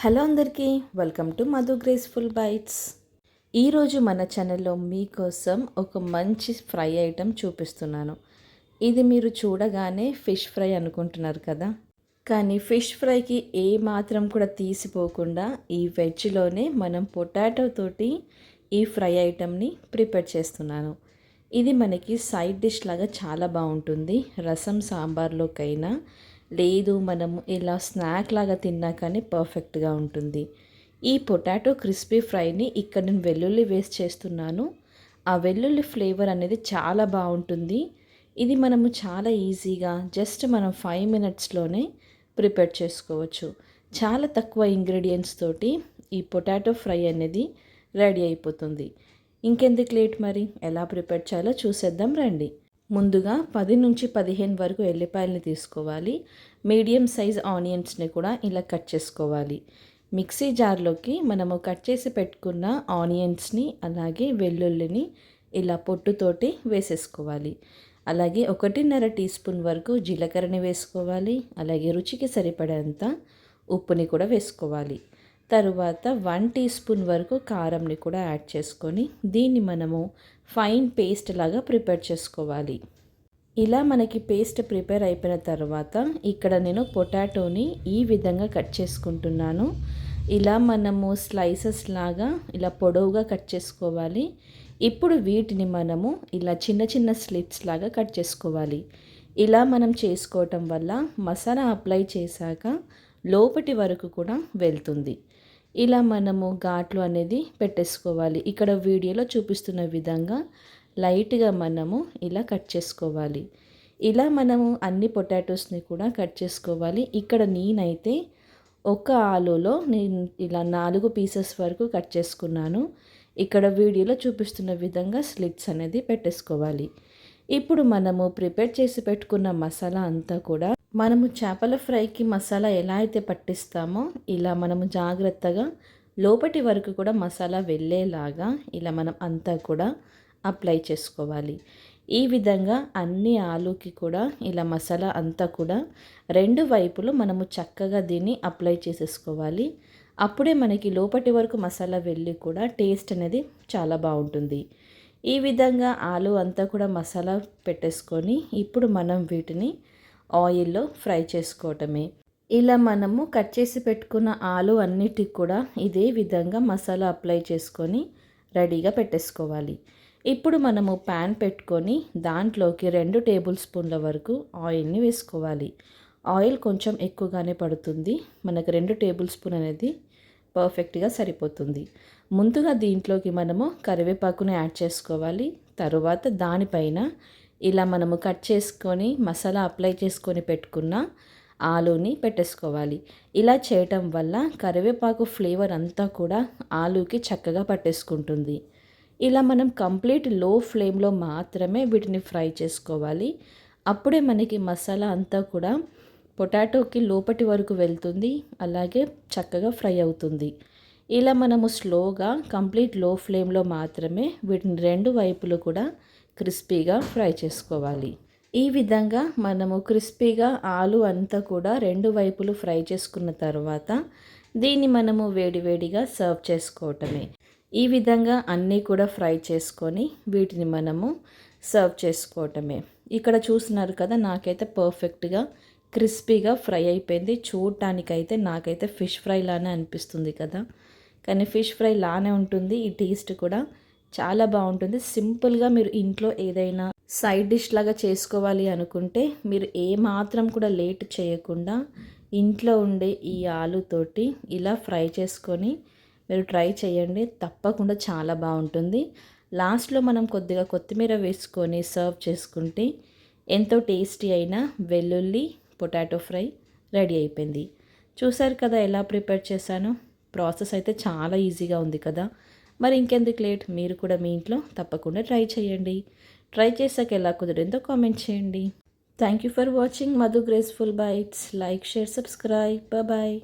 Hello అందరికీ, welcome to Madhu graceful bytes. ఈరోజు మన ఛానల్లో మీకోసం ఒక మంచి ఫ్రై ఐటెం చూపిస్తున్నాను. ఇది మీరు చూడగానే ఫిష్ ఫ్రై అనుకుంటున్నారు కదా, కానీ ఫిష్ ఫ్రైకి ఏ మాత్రం కూడా తీసిపోకుండా ఈ వెజ్లోనే మనం పొటాటో తోటి ఈ ఫ్రై ఐటెంని ప్రిపేర్ చేస్తున్నాను. ఇది మనకి సైడ్ డిష్ లాగా చాలా బాగుంటుంది. రసం సాంబార్లోకైనా లేదు మనము ఇలా స్నాక్ లాగా తిన్నా కానీ పర్ఫెక్ట్గా ఉంటుంది. ఈ పొటాటో క్రిస్పీ ఫ్రైని ఇక్కడ నేను వెల్లుల్లి వేస్ట్ చేస్తున్నాను. ఆ వెల్లుల్లి ఫ్లేవర్ అనేది చాలా బాగుంటుంది. ఇది మనము చాలా ఈజీగా జస్ట్ మనం 5 మినిట్స్లోనే ప్రిపేర్ చేసుకోవచ్చు. చాలా తక్కువ ఇంగ్రీడియంట్స్ తోటి ఈ పొటాటో ఫ్రై అనేది రెడీ అయిపోతుంది. ఇంకెందుకు లేట్, మరి ఎలా ప్రిపేర్ చేయాలో చూసేద్దాం రండి. ముందుగా 10 నుంచి 15 వరకు ఎల్లిపాయలని తీసుకోవాలి. మీడియం సైజ్ ఆనియన్స్ని కూడా ఇలా కట్ చేసుకోవాలి. మిక్సీ జార్లోకి మనము కట్ చేసి పెట్టుకున్న ఆనియన్స్ని అలాగే వెల్లుల్లిని ఇలా పొట్టుతోటి వేసేసుకోవాలి. అలాగే 1.5 టీ స్పూన్ వరకు జీలకర్రని వేసుకోవాలి. అలాగే రుచికి సరిపడేంత ఉప్పుని కూడా వేసుకోవాలి. తరువాత 1 టీ స్పూన్ వరకు కారంని కూడా యాడ్ చేసుకొని దీన్ని మనము ఫైన్ పేస్ట్ లాగా ప్రిపేర్ చేసుకోవాలి. ఇలా మనకి పేస్ట్ ప్రిపేర్ అయిపోయిన తర్వాత ఇక్కడ నేను పొటాటోని ఈ విధంగా కట్ చేసుకుంటున్నాను. ఇలా మనము స్లైసెస్ లాగా ఇలా పొడవుగా కట్ చేసుకోవాలి. ఇప్పుడు వీటిని మనము ఇలా చిన్న చిన్న స్లిట్స్ లాగా కట్ చేసుకోవాలి. ఇలా మనం చేసుకోవటం వల్ల మసాలా అప్లై చేశాక లోపటి వరకు కూడా వెళ్తుంది. ఇలా మనము ఘాట్లు అనేది పెట్టేసుకోవాలి. ఇక్కడ వీడియోలో చూపిస్తున్న విధంగా లైట్గా మనము ఇలా కట్ చేసుకోవాలి. ఇలా మనము అన్ని పొటాటోస్ని కూడా కట్ చేసుకోవాలి. ఇక్కడ నేనైతే ఒక ఆలూలో నేను ఇలా 4 పీసెస్ వరకు కట్ చేసుకున్నాను. ఇక్కడ వీడియోలో చూపిస్తున్న విధంగా స్లిట్స్ అనేది పెట్టేసుకోవాలి. ఇప్పుడు మనము ప్రిపేర్ చేసి పెట్టుకున్న మసాలా అంతా కూడా మనము చేపల ఫ్రైకి మసాలా ఎలా అయితే పట్టిస్తామో ఇలా మనము జాగ్రత్తగా లోపటి వరకు కూడా మసాలా వెళ్ళేలాగా ఇలా మనం అంతా కూడా అప్లై చేసుకోవాలి. ఈ విధంగా అన్ని ఆలూకి కూడా ఇలా మసాలా అంతా కూడా 2 వైపులు మనము చక్కగా దీన్ని అప్లై చేసేసుకోవాలి. అప్పుడే మనకి లోపటి వరకు మసాలా వెళ్ళి కూడా టేస్ట్ అనేది చాలా బాగుంటుంది. ఈ విధంగా ఆలు అంతా కూడా మసాలా పెట్టేసుకొని ఇప్పుడు మనం వీటిని ఆయిల్లో ఫ్రై చేసుకోవటమే. ఇలా మనము కట్ చేసి పెట్టుకున్న ఆలు అన్నిటికి కూడా ఇదే విధంగా మసాలా అప్లై చేసుకొని రెడీగా పెట్టేసుకోవాలి. ఇప్పుడు మనము ప్యాన్ పెట్టుకొని దాంట్లోకి 2 టేబుల్ స్పూన్ల వరకు ఆయిల్ని వేసుకోవాలి. ఆయిల్ కొంచెం ఎక్కువగానే పడుతుంది. మనకు 2 టేబుల్ స్పూన్ అనేది పర్ఫెక్ట్గా సరిపోతుంది. ముందుగా దీంట్లోకి మనము కరివేపాకుని యాడ్ చేసుకోవాలి. తరువాత దానిపైన ఇలా మనము కట్ చేసుకొని మసాలా అప్లై చేసుకొని పెట్టుకున్న ఆలూని పెట్టేసుకోవాలి. ఇలా చేయటం వల్ల కరివేపాకు ఫ్లేవర్ అంతా కూడా ఆలూకి చక్కగా పట్టేసుకుంటుంది. ఇలా మనం కంప్లీట్ లో ఫ్లేమ్లో మాత్రమే వీటిని ఫ్రై చేసుకోవాలి. అప్పుడే మనకి మసాలా అంతా కూడా పొటాటోకి లోపటి వరకు వెళ్తుంది, అలాగే చక్కగా ఫ్రై అవుతుంది. ఇలా మనము స్లోగా కంప్లీట్ లో ఫ్లేమ్లో మాత్రమే వీటిని 2 వైపులు కూడా క్రిస్పీగా ఫ్రై చేసుకోవాలి. ఈ విధంగా మనము క్రిస్పీగా ఆలు అంతా కూడా 2 వైపులు ఫ్రై చేసుకున్న తర్వాత దీన్ని మనము వేడివేడిగా సర్వ్ చేసుకోవటమే. ఈ విధంగా అన్నీ కూడా ఫ్రై చేసుకొని వీటిని మనము సర్వ్ చేసుకోవటమే. ఇక్కడ చూస్తున్నారు కదా, నాకైతే పర్ఫెక్ట్గా క్రిస్పీగా ఫ్రై అయిపోయింది. చూడటానికైతే నాకైతే ఫిష్ ఫ్రై లానే అనిపిస్తుంది కదా, కానీ ఫిష్ ఫ్రై లానే ఉంటుంది. ఈ టేస్ట్ కూడా చాలా బాగుంటుంది. సింపుల్గా మీరు ఇంట్లో ఏదైనా సైడ్ డిష్ లాగా చేసుకోవాలి అనుకుంటే మీరు ఏ మాత్రం కూడా లేట్ చేయకుండా ఇంట్లో ఉండే ఈ ఆలుతోటి ఇలా ఫ్రై చేసుకొని మీరు ట్రై చేయండి. తప్పకుండా చాలా బాగుంటుంది. లాస్ట్లో మనం కొద్దిగా కొత్తిమీర వేసుకొని సర్వ్ చేసుకుంటే ఎంతో టేస్టీ అయిన వెల్లుల్లి పొటాటో ఫ్రై రెడీ అయిపోయింది. చూసారు కదా ఎలా ప్రిపేర్ చేశాను. ప్రాసెస్ అయితే చాలా ఈజీగా ఉంది కదా. మరి ఇంకెందుకు లేట్, మీరు కూడా మీ ఇంట్లో తప్పకుండా ట్రై చేయండి. ట్రై చేసాక ఎలా కుదిరిందో కామెంట్ చేయండి. Thank you for watching Madhu graceful bites. Like, share, subscribe. Bye.